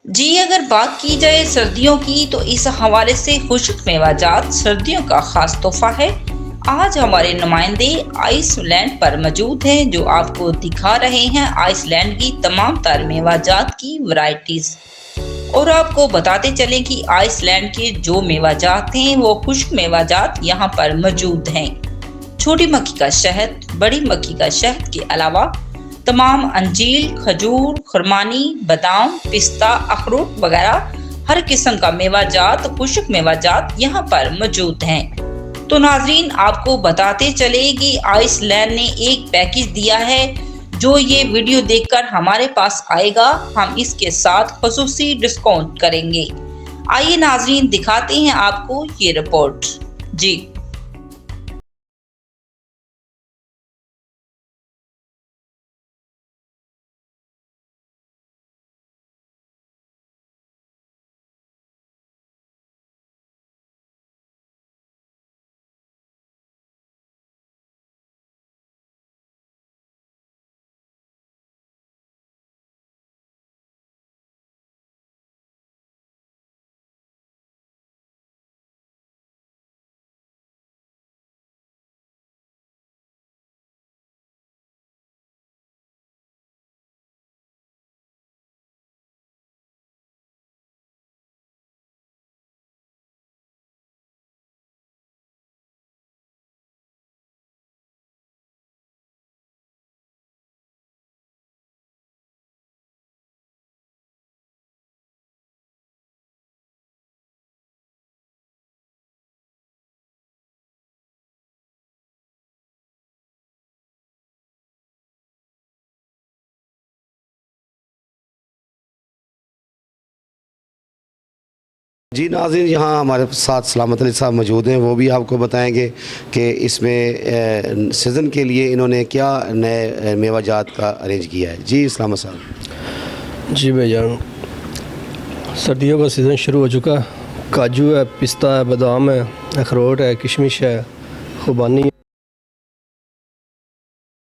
जी, अगर बात की जाए सर्दियों की तो इस हवाले से खुश्क मेवाजात सर्दियों का खास तोहफा है। आज हमारे नुमाइंदे आइसलैंड पर मौजूद हैं जो आपको दिखा रहे हैं आइसलैंड की तमाम तर मेवाजात की वैरायटीज। और आपको बताते चलें कि आइसलैंड के जो मेवाजात हैं वो खुश्क मेवाजात यहाँ पर मौजूद हैं। छोटी मक्खी का शहद, बड़ी मक्खी का शहद के अलावा तमाम अंजीर, खजूर, खुरमानी, बादाम, पिस्ता, अखरोट वगैरह हर किस्म का मेवाजात, खुश्क मेवाजात यहाँ पर मौजूद हैं। तो नाजरीन, आपको बताते चले कि आइसलैंड ने एक पैकेज दिया है। जो ये वीडियो देखकर हमारे पास आएगा हम इसके साथ खसूसी डिस्काउंट करेंगे। आइए नाजरीन, दिखाते हैं आपको ये रिपोर्ट। जी जी नाज़रीन, यहाँ हमारे साथ सलामत अली साहब मौजूद हैं। वो भी आपको बताएंगे कि इसमें सीज़न के लिए इन्होंने क्या नए मेवाजात का अरेंज किया है। जी इस्लाम साहब। जी भाईजान, सर्दियों का सीज़न शुरू हो चुका है। काजू है, पिस्ता है, बादाम है, अखरोट है, किशमिश है, खुबानी